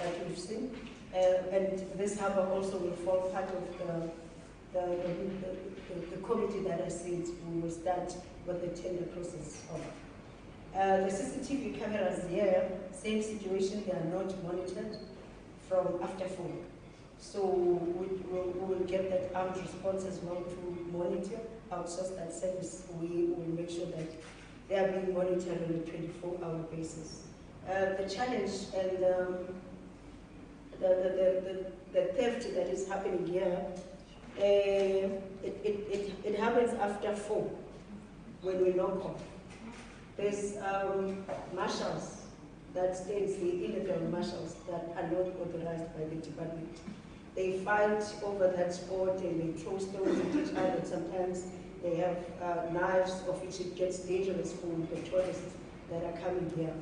that we've seen. And this harbour also will form part of the committee that I said we will start with the tender process of. The CCTV cameras here, same situation, they are not monitored from after 4. So we will get that armed response as well to monitor, outsource that service. We will make sure that they are being monitored on a 24-hour basis. The challenge and the theft that is happening here, it happens after 4 when we knock off. There's marshals that states the illegal marshals that are not authorized by the department. They fight over that spot and they throw stones at each other. Sometimes they have knives, of which it gets dangerous for the tourists that are coming here.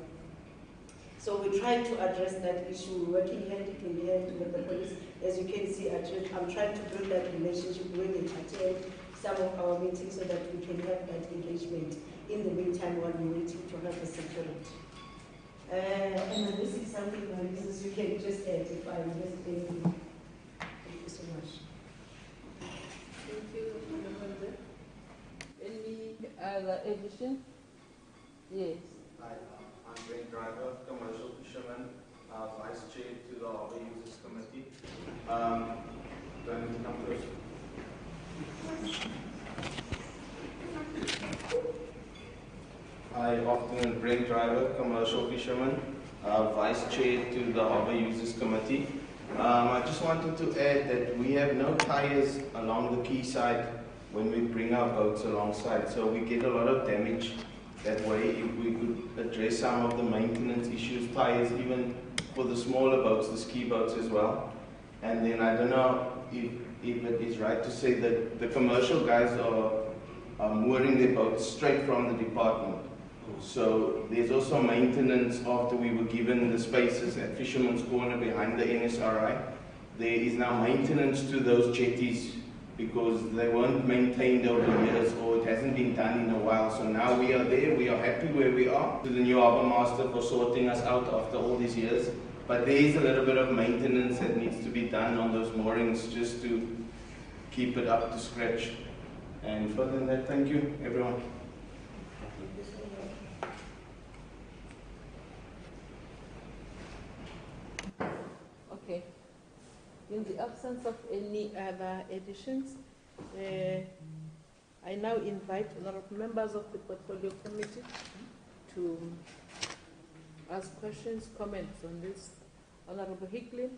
So we're trying to address that issue, working hand in hand with the police. As you can see, I'm trying to build that relationship when they attend some of our meetings so that we can have that engagement in the meantime while we're waiting to have the security. And this is something like this, you can just add if I missed anything. Thank you so much. Thank you, Mr. Any other addition? Yes. Hi, I'm Ben Driver, Commercial Fisherman, Vice Chair to the Harbour Users Committee. Do I need to come first? Hi, afternoon, Brent Driver, Commercial Fisherman, Vice Chair to the Harbour Users Committee. I just wanted to add that we have no tyres along the quayside when we bring our boats alongside, so we get a lot of damage that way. If we could address some of the maintenance issues, tyres even for the smaller boats, the ski boats as well. And then I don't know if it is right to say that the commercial guys are mooring their boats straight from the department. So there's also maintenance after we were given the spaces at Fisherman's Corner behind the NSRI. There is now maintenance to those jetties because they weren't maintained over years or it hasn't been done in a while. So now we are there, we are happy where we are. To the new harbour master for sorting us out after all these years. But there is a little bit of maintenance that needs to be done on those moorings just to keep it up to scratch. And further than that, thank you everyone. Okay. In the absence of any other additions, I now invite a lot of members of the Portfolio Committee to ask questions, comments on this. Honourable Hickley.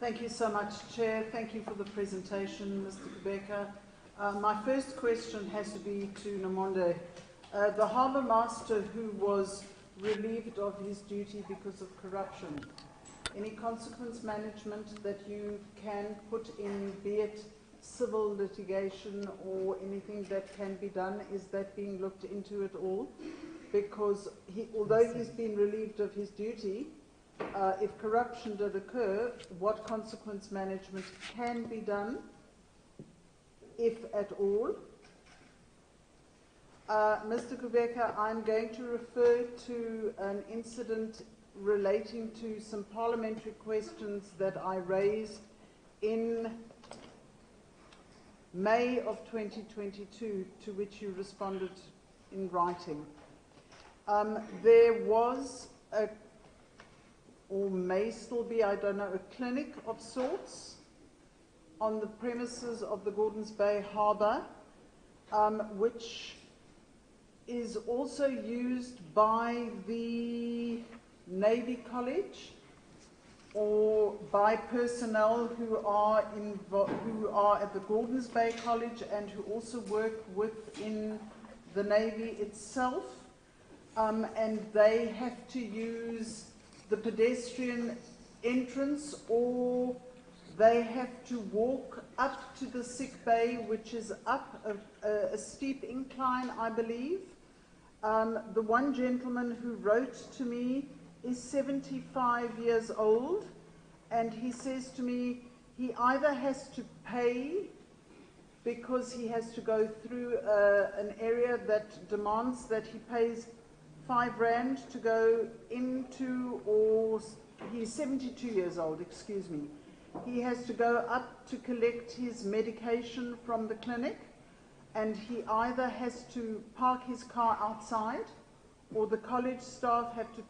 Thank you so much, Chair. Thank you for the presentation, Mr. Kubeka. My first question has to be to Nomonde. The Harbour Master who was relieved of his duty because of corruption, any consequence management that you can put in, be it civil litigation or anything that can be done, is that being looked into at all? Because although he's been relieved of his duty, if corruption did occur, what consequence management can be done, if at all? Mr. Kubeka, I'm going to refer to an incident relating to some parliamentary questions that I raised in May of 2022, to which you responded in writing. There was or may still be, I don't know, a clinic of sorts on the premises of the Gordons Bay Harbour, which is also used by the Navy College or by personnel who are at the Gordons Bay College and who also work within the Navy itself, and they have to use the pedestrian entrance, or they have to walk up to the sick bay, which is up a steep incline, I believe. The one gentleman who wrote to me is 75 years old, and he says to me he either has to pay because he has to go through an area that demands that he pays 5 rand to go into, or he he's 72 years old, excuse me. He has to go up to collect his medication from the clinic, and he either has to park his car outside, or the college staff have to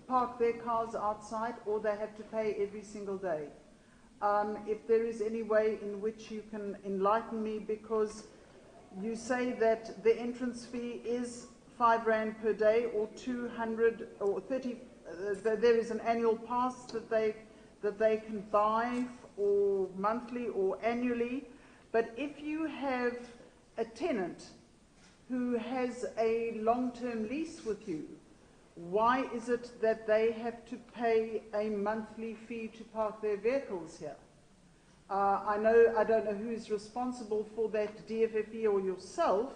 park their cars outside, or they have to pay every single day. If there is any way in which you can enlighten me, because you say that the entrance fee is R5 per day, or 200 or 30. There is an annual pass that they can buy, or monthly or annually. But if you have a tenant who has a long-term lease with you, why is it that they have to pay a monthly fee to park their vehicles here? I don't know who's responsible for that, DFFE or yourself,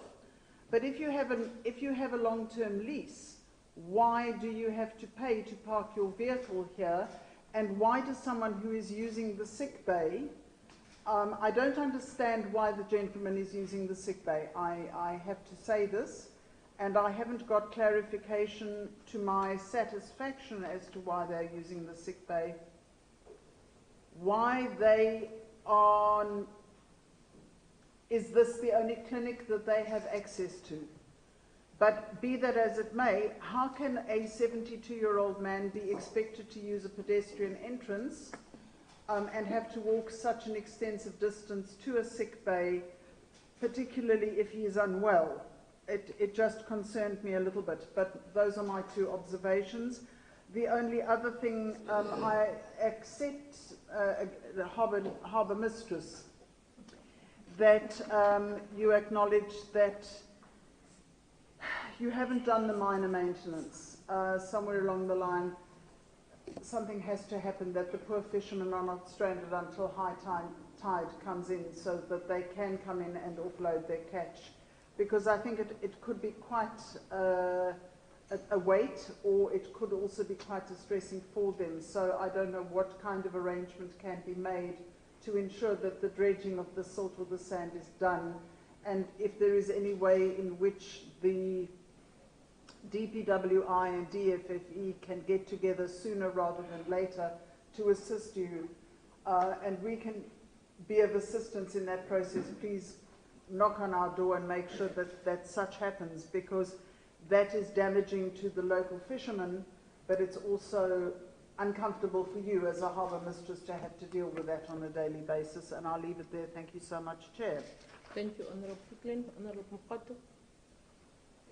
but if you have a long-term lease, why do you have to pay to park your vehicle here? And why does someone who is using the sick bay, I don't understand why the gentleman is using the sick bay. I have to say this, and I haven't got clarification to my satisfaction as to why they're using the sick bay. Why they are, is this the only clinic that they have access to? But be that as it may, how can a 72-year-old man be expected to use a pedestrian entrance and have to walk such an extensive distance to a sick bay, particularly if he is unwell? It just concerned me a little bit, but those are my two observations. The only other thing, I accept the harbour mistress, that you acknowledge that you haven't done the minor maintenance. Somewhere along the line, something has to happen that the poor fishermen are not stranded until high tide comes in, so that they can come in and offload their catch. Because I think it could be quite a weight, or it could also be quite distressing for them. So I don't know what kind of arrangement can be made to ensure that the dredging of the silt or the sand is done, and if there is any way in which the DPWI and DFFE can get together sooner rather than later to assist you, and we can be of assistance in that process. Please knock on our door and make sure that such happens, because that is damaging to the local fishermen, but it's also uncomfortable for you as a harbour mistress to have to deal with that on a daily basis. And I'll leave it there. Thank you so much, Chair. Thank you, Honourable Brooklyn. Honourable Mokgato.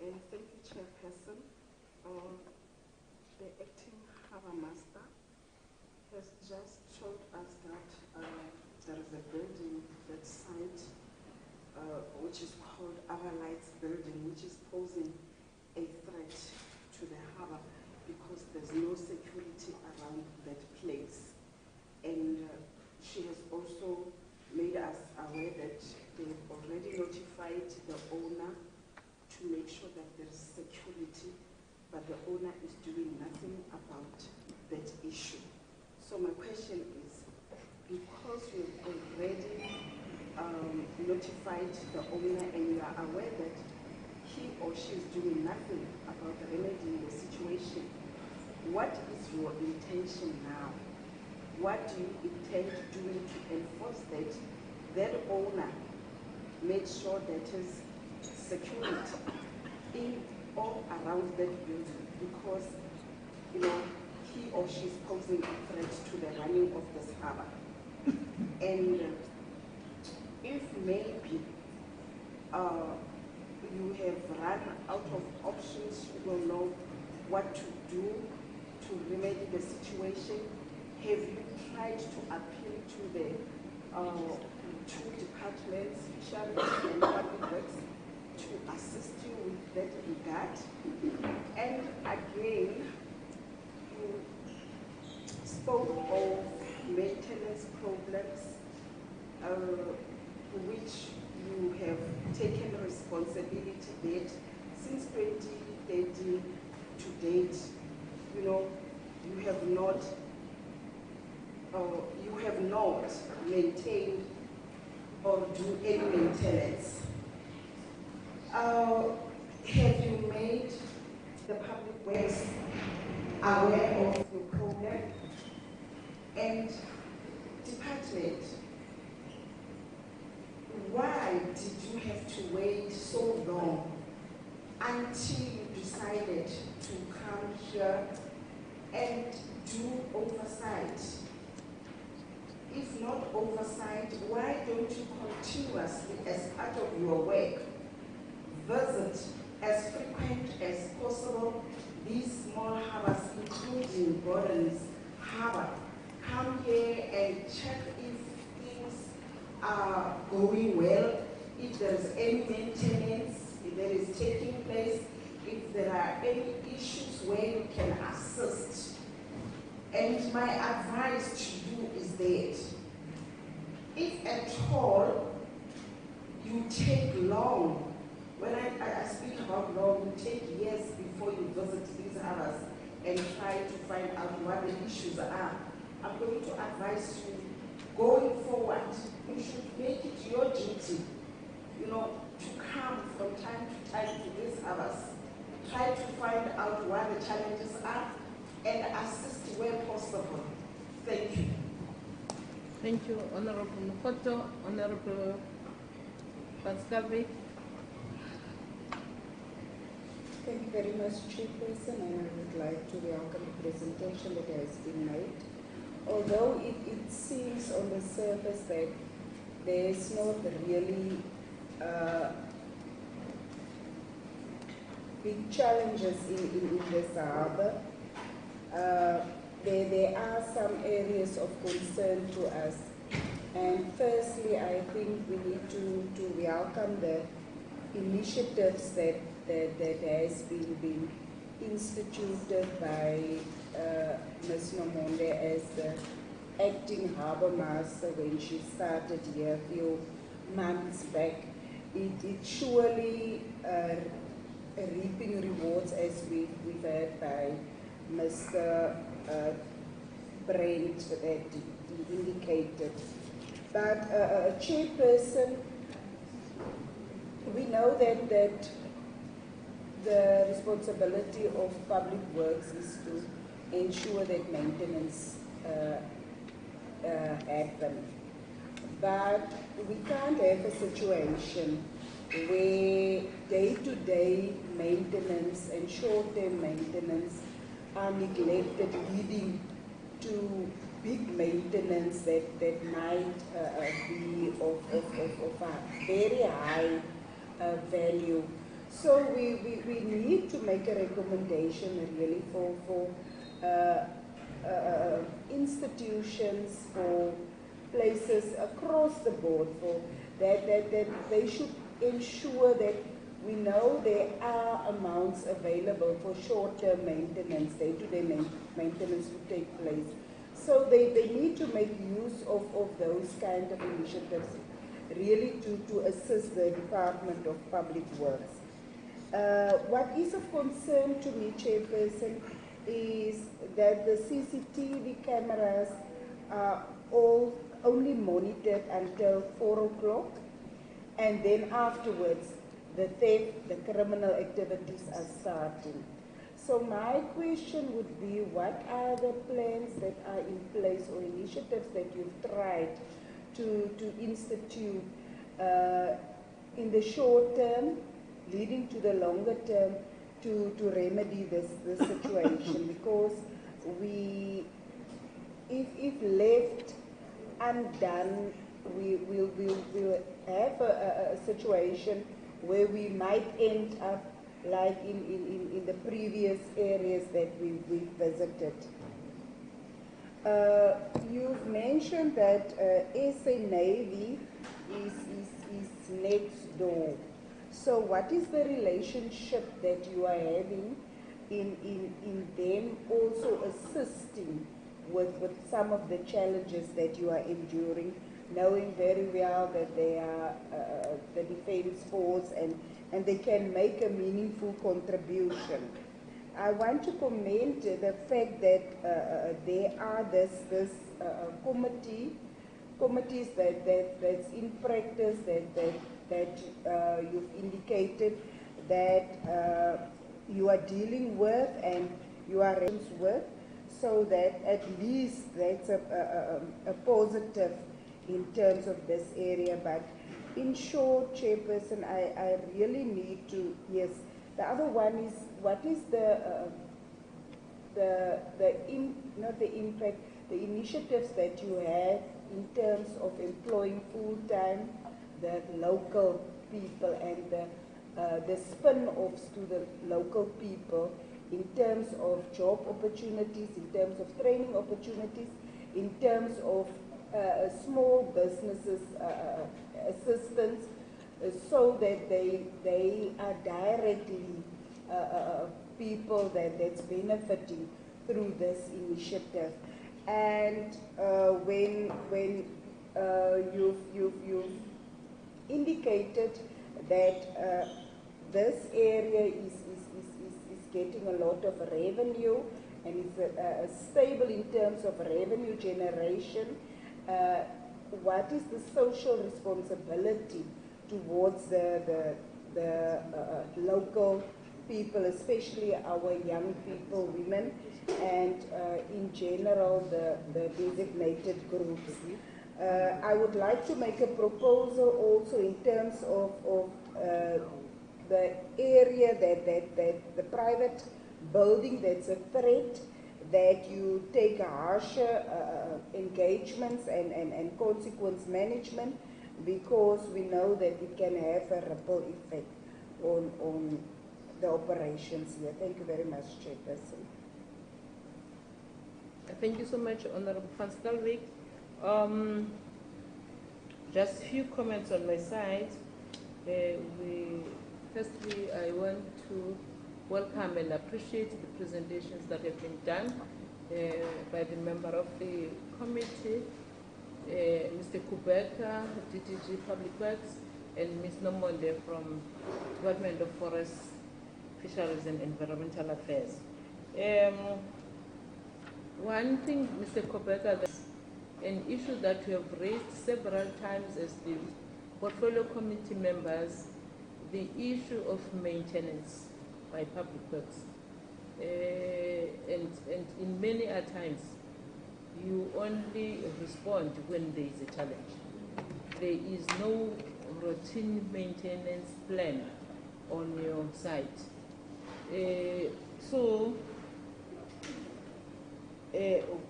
Thank you, Chairperson. The acting harbour master has just told us that there is a building that site which is called Oversight building, which is posing a threat to the harbour because there's no security around that place. And she has also made us aware that they've already notified the owner to make sure that there's security, but the owner is doing nothing about that issue. So my question is, because you've already notified the owner and you are aware that he or she is doing nothing about remedying the situation, what is your intention now? What do you intend doing to enforce that owner made sure that his security in or around that building, because he or she is posing a threat to the running of this harbour? And if maybe you have run out of options, you don't know what to do to remedy the situation, have you tried to appeal to the two departments, fisheries and public works, to assist you with that regard? And again, you spoke of maintenance problems, which you have taken responsibility that since 2013 to date, you have not maintained or do any maintenance. Have you made the public works aware of your problem? here and do oversight. If not oversight, why don't you continuously, as part of your work, visit as frequent as possible these small harbours, including Robben Harbour. Come here and check if things are going well, if there is any maintenance that is taking place, if there are any issues where you can assist. And my advice to you is that if at all you take long, when I speak about long, you take years before you visit these harbours and try to find out what the issues are, I'm going to advise you, going forward, you should make it your duty, to come from time to time to these harbours, try to find out what the challenges are, and assist where possible. Thank you. Thank you, Honorable Mukhoto. Honorable Pascavi. Thank you very much, Chairperson, and I would like to welcome the presentation that has been made. Although it seems on the surface that there's not really big challenges in this harbour, there are some areas of concern to us. And firstly, I think we need to welcome the initiatives that has been instituted by Ms. Nomonde as the acting harbour master when she started here a few months back. It surely reaping rewards, as we've heard by Mr. Brent that indicated. But Chairperson, we know that the responsibility of public works is to ensure that maintenance happen. But we can't have a situation where day-to-day maintenance and short-term maintenance are neglected, leading to big maintenance that might be of a very high value. So we need to make a recommendation really for institutions, for places across the board, for that they should ensure that we know there are amounts available for short-term maintenance, day-to-day maintenance to take place. So they need to make use of those kind of initiatives really to assist the Department of Public Works. What is of concern to me, Chairperson, is that the CCTV cameras are only monitored until 4 o'clock, and then afterwards the theft, the criminal activities are starting. So my question would be, what are the plans that are in place or initiatives that you've tried to institute in the short term, leading to the longer term, to remedy this situation? Because if left undone, we'll have a situation where we might end up like in the previous areas that we visited. You've mentioned that SA Navy is next door. So what is the relationship that you are having in them also assisting with some of the challenges that you are enduring, knowing very well that they are the defense force and they can make a meaningful contribution? I want to comment the fact that there are this committees that's in practice that you've indicated that you are dealing with and you are with, so that at least that's a positive in terms of this area. But in short, Chairperson, I really need to, yes. The other one is, what is the not the impact, the initiatives that you have in terms of employing full-time the local people and the spin-offs to the local people in terms of job opportunities, in terms of training opportunities, in terms of small businesses assistance, so that they are directly people that's benefiting through this initiative. And when you've indicated that this area is getting a lot of revenue and is stable in terms of revenue generation, what is the social responsibility towards the local people, especially our young people, women, and in general the designated groups? I would like to make a proposal also in terms of the area that the private building that's a threat, that you take harsher engagements and consequence management, because we know that it can have a ripple effect on the operations here. Thank you very much, Chairperson. Thank you so much, Honorable Van Stalbeek. Just a few comments on my side. Firstly, I want to welcome and appreciate the presentations that have been done by the member of the committee, Mr. Kubeka, DTG Public Works, and Ms. Nomonde from Department of Forests, Fisheries and Environmental Affairs. One thing, Mr. Kubeka, an issue that we have raised several times as the portfolio committee members, the issue of maintenance by public works. And in many a times, you only respond when there is a challenge. There is no routine maintenance plan on your site.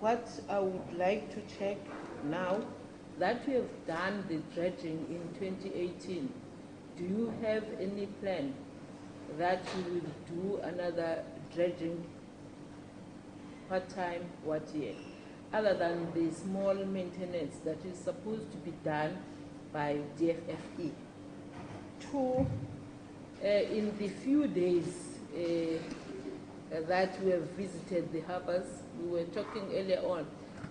What I would like to check now, that we have done the dredging in 2018, do you have any plan that you will do another dredging part-time, what year, other than the small maintenance that is supposed to be done by DFFE? Two, in the few days that we have visited the harbours, we were talking earlier on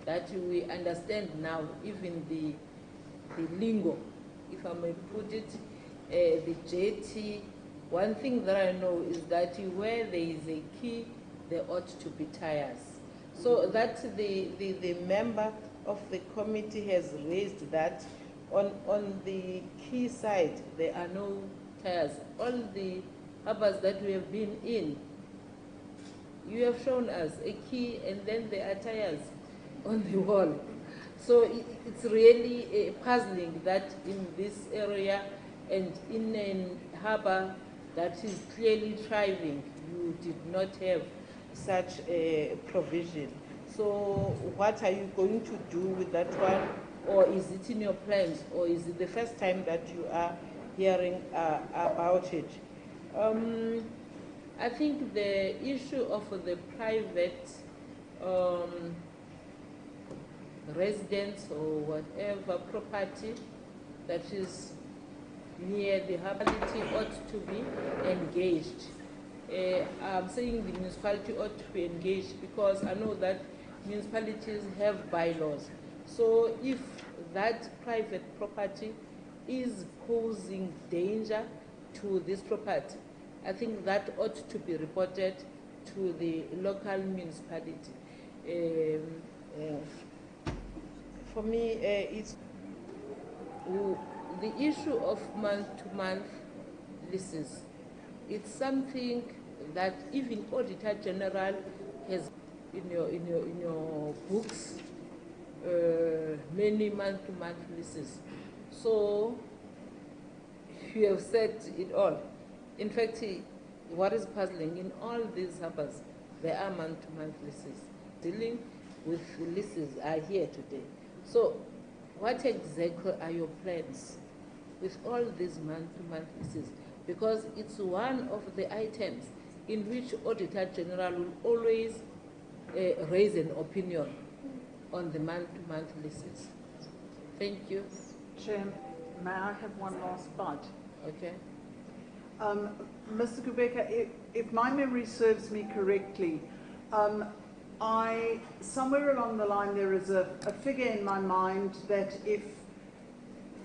that we understand now even the lingo, if I may put it, the jetty. One thing that I know is that where there is a quay, there ought to be tires. So that the member of the committee has raised that on the quay side, there are no tires. All the harbours that we have been in, you have shown us a quay and then there are tires on the wall. So it's really puzzling that in this area and in a harbour that is clearly thriving, you did not have such a provision. So what are you going to do with that one? Or is it in your plans? Or is it the first time that you are hearing about it? I think the issue of the private residence or whatever property that is near the harbour ought to be engaged. I'm saying the municipality ought to be engaged because I know that municipalities have bylaws. So if that private property is posing danger to this property, I think that ought to be reported to the local municipality. For me, it's the issue of month-to-month leases. It's something that even Auditor General has in your books, many month-to-month leases. So you have said it all. In fact, what is puzzling in all these harbours, there are month-to-month leases. Dealing with leases are here today. So what exactly are your plans with all these month-to-month leases? Because it's one of the items in which Auditor General will always raise an opinion on the month-to-month leases. Thank you. Chair, may I have one last bite? Okay. Mr. Kubeka, if my memory serves me correctly, somewhere along the line there is a figure in my mind that if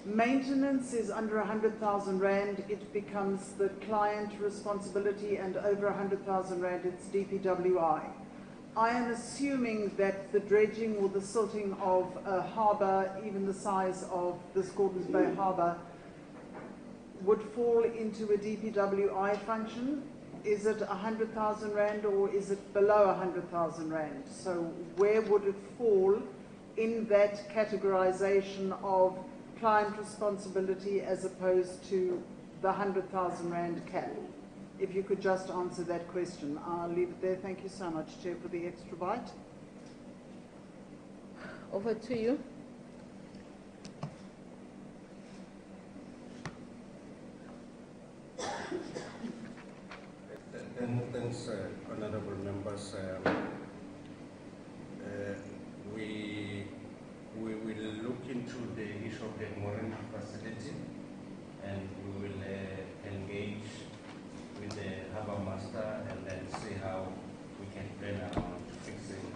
maintenance is under 100,000 Rand, it becomes the client responsibility, and over 100,000 Rand, it's DPWI. I am assuming that the dredging or the silting of a harbour, even the size of this Gordons Bay harbour, would fall into a DPWI function. Is it 100,000 Rand or is it below 100,000 Rand? So where would it fall in that categorization of client responsibility as opposed to the 100,000 Rand cap? If you could just answer that question. I'll leave it there. Thank you so much, Chair, for the extra bite. Over to you. Thanks, honourable members. We will look into the issue of the mooring facility, and we will engage with the harbour master and then see how we can plan around fixing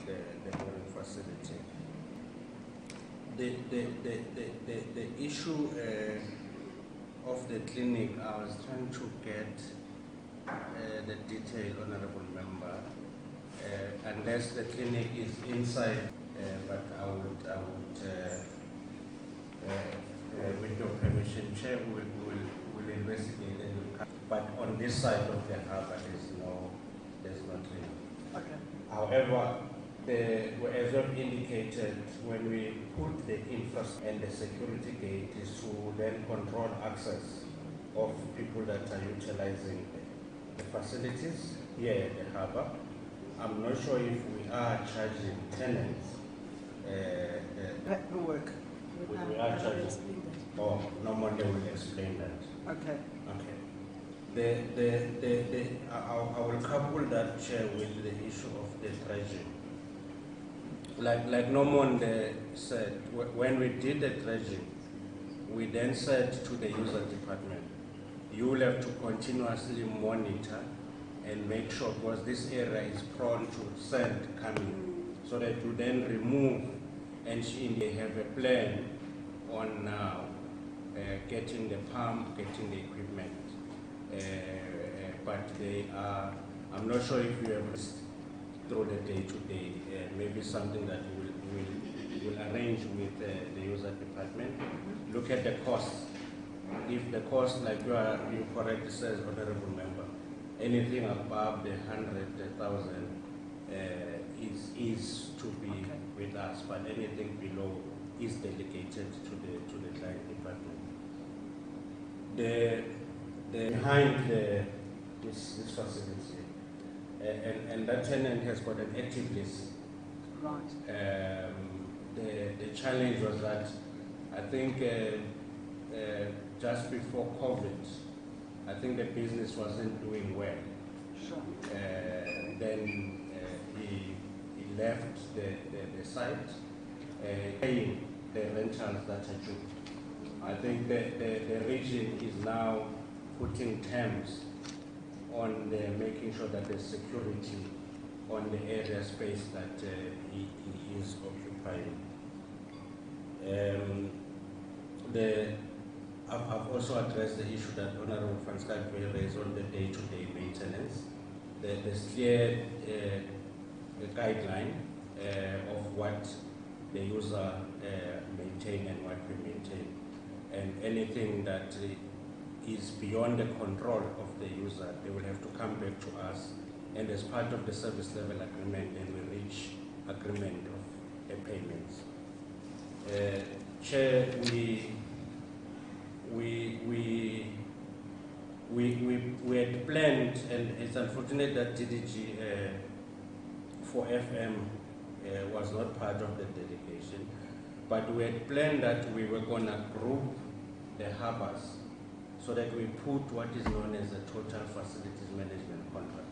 the mooring facility. The issue of the clinic, I was trying to get the detail, honourable member, unless the clinic is inside, but I would with your permission, Chair, will investigate and will come. But on this side of the harbour, there's no clinic. Okay. However, as you've indicated, when we put the infrastructure and the security gate is to then control access of people that are utilizing the facilities here at the harbour. I'm not sure if we are charging tenants. Paperwork. We are charging. Oh, no one will explain that. Okay. Okay. I will couple that, Chair, with the issue of the dredging. Like Normand said, when we did the dredging, we then said to the user department, you will have to continuously monitor and make sure, because this area is prone to sand coming, so that you then remove, and they have a plan on now getting the pump, getting the equipment. But they are, I'm not sure if you have through the day-to-day, maybe something that we'll arrange with the user department. Look at the costs. If the cost, like you correctly says, honourable member, anything above the 100,000 is to be with us, but anything below is delegated to the client department. Behind this facility, and that tenant has got an active lease. Right. The challenge was that I think just before COVID, I think the business wasn't doing well. Sure. Then he left the site, paying the rentals that are due. I think the region is now putting terms on making sure that there's security on the area space that he is occupying. I've also addressed the issue that Honourable Francisco raised on the day-to-day maintenance. There's clear guideline of what the user maintain and what we maintain. And anything that is beyond the control of the user, they will have to come back to us. And as part of the service level agreement, then we reach agreement of the payments. Chair, we had planned, and it's unfortunate that DDG for FM was not part of the delegation, but we had planned that we were going to group the harbours so that we put what is known as a total facilities management contract.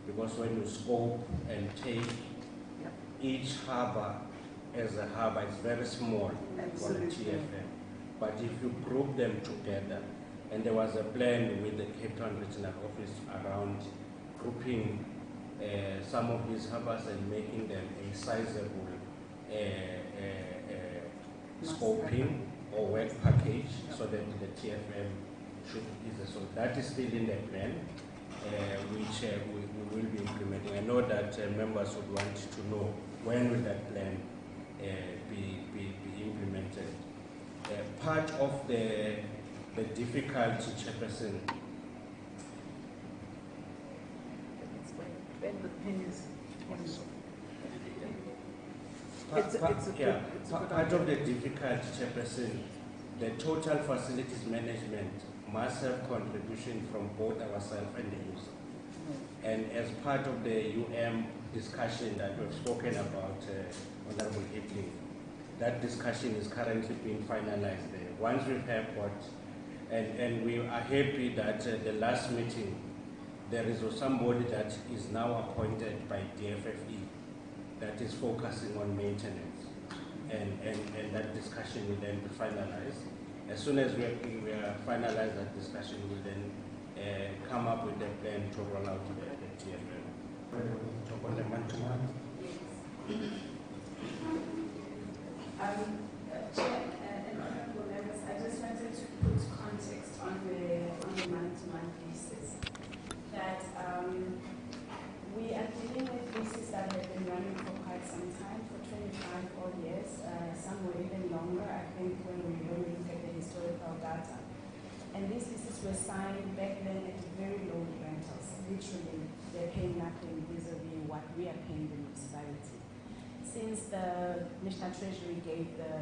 Because when you scope and take each harbour as a harbour, it's very small for the TFM. But if you group them together, and there was a plan with the Cape Town Regional Office around grouping some of these harbours and making them a sizable scoping or work package so that the TFM should is so that is still in the plan, which we will be implementing. I know that members would want to know when will that plan be implemented. Part of the difficulty, Chairperson, part of the difficulty, Chairperson, the total facilities management must have contribution from both ourselves and the user. And as part of the discussion that we've spoken about, Honorable Hickley, that discussion is currently being finalized there. Once we have what, and we are happy that the last meeting, there is somebody that is now appointed by DFFE that is focusing on maintenance. And that discussion will then be finalized. As soon as we are finalized that discussion, we'll then come up with a plan to roll out the TFM. Chair and honorable members, I just wanted to put context on the month-to-month leases. That we are dealing with leases that have been running for quite some time, for 25 odd years, some were even longer, I think, when we look at the historical data. And these leases were signed back then at very low rentals. Literally, they're paying nothing vis-a-vis what we are paying the municipality. Since the National Treasury gave the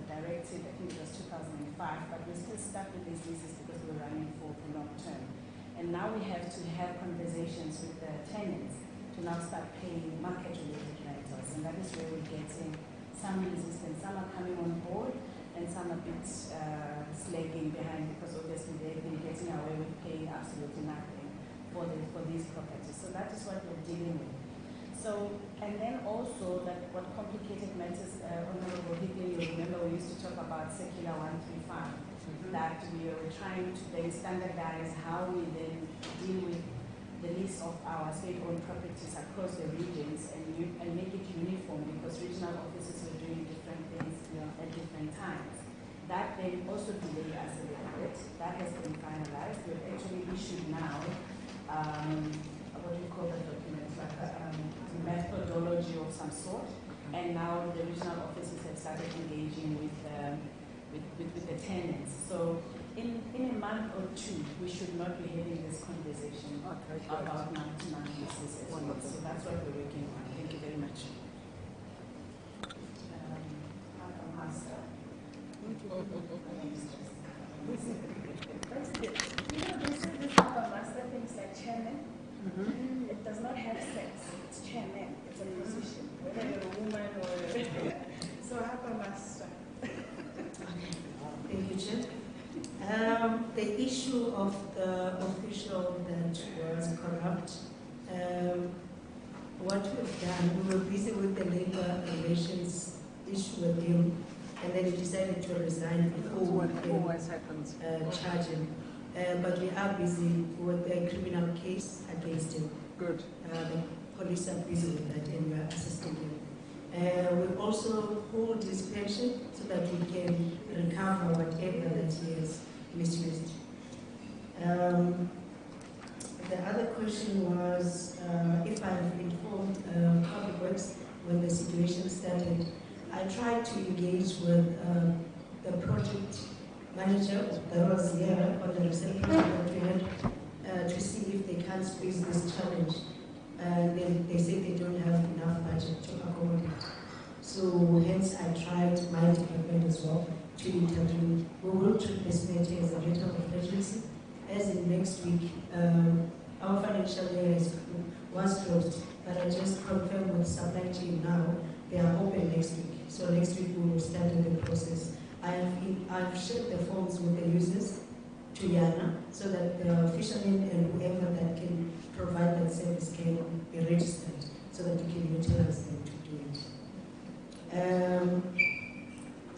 directive, I think it was 2005, but we're still stuck with these leases because we're running for the long term. And now we have to have conversations with the tenants to now start paying market-related rentals. And that is where we're getting some resistance. Some are coming on board and some a bit slagging behind because obviously they've been getting away with paying absolutely nothing for these properties. So that is what we're dealing with. So, and then also that what complicated matters, Honorable Hickley, you remember we used to talk about Circular 135, that we are trying to then standardize how we then deal with the lease of our state-owned properties across the regions and make it uniform because regional offices were doing different things at different times. That then also delayed us a little bit. That has been finalized. We've actually issued now, what do you call the document? Like a methodology of some sort, and now the regional offices have started engaging with the tenants. So in a month or two, we should not be having this conversation about month-to-month leases as well. So that's what we're working on. Thank you very much. This Harbour Master thinks like chairman. It does not have sex. It's chairman. It's a position, whether you're a woman or so Harbour Master. Thank you, Chair. The issue of the official that was corrupt, what we've done, we were busy with the labor relations issue with him, and then he decided to resign before we always happens. Charge him. But we are busy with a criminal case against him. Good. The police are busy with that and we are assisting him. We also hold his pension so that we can recover whatever that he has misused. The other question was if I've informed Public Works when the situation started. I tried to engage with the project manager that was here on the reception that we had to see if they can squeeze this challenge. They say they don't have enough budget to accommodate. So hence I tried my department as well to intervene. We will treat this matter as a matter of urgency as in next week. Our financial year was closed, but I just confirmed with supply chain now, they are open next week. So next week we will start the process. I've shared the forms with the users to Yana, so that the fishermen and whoever that can provide that service can be registered, so that we can utilize them to do it.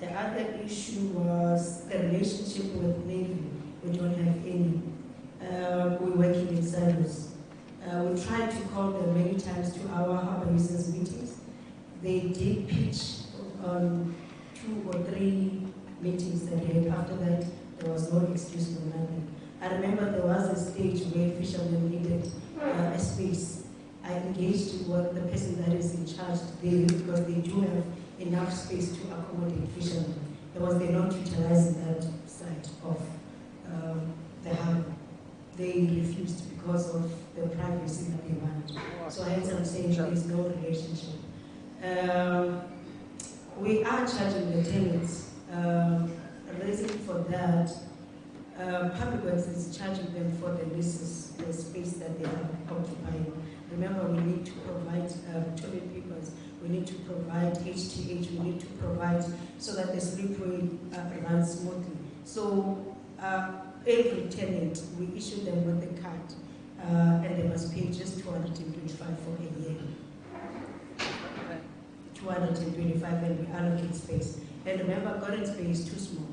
The other issue was the relationship with Navy. We don't have any. We're working in silos. We tried to call them many times to our harbour users meetings. They did pitch on 2 or 3 meetings that we had. After that, there was no excuse for nothing. I remember there was a stage where fishermen needed a space. I engaged with the person that is in charge there, because they do have enough space to accommodate fishermen. They're not utilizing that side of the harbour. They refused because of the privacy that they want. So hence I'm saying there is no relationship. We are charging the tenants. The reason for that, Public Works is charging them for the leases, the space that they are occupying. Remember, we need to provide toilet papers, we need to provide HTH, we need to provide so that the slipway runs smoothly. So every tenant, we issue them with a card, and they must pay just 225 for a year. 225, and we allocate space. And remember, Gordon's Bay is too small.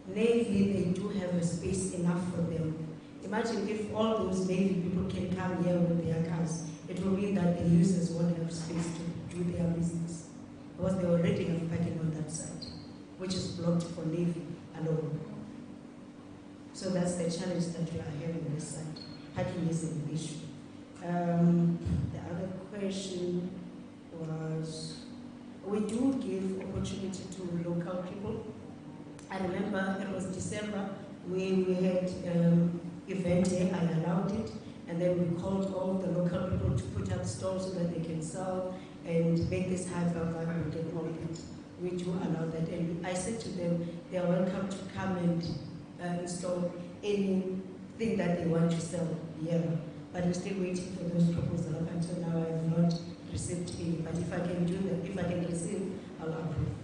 Navy, they do have a space enough for them. Imagine if all those Navy people can come here with their cars. It will mean that the users won't have space to do their business, because they already have parking on that side, which is blocked for Navy alone. So that's the challenge that we are having on this side. Parking is an issue. The other question was, we do give opportunity to local people. I remember it was December, we had event here, I allowed it, and then we called all the local people to put up stalls so that they can sell and make this harbour vibrant and open. We do allow that, and I said to them, they are welcome to come and install anything that they want to sell here. But I'm still waiting for those proposals. Up until now, I have not received any. But if I can do that, if I can receive, I'll approve.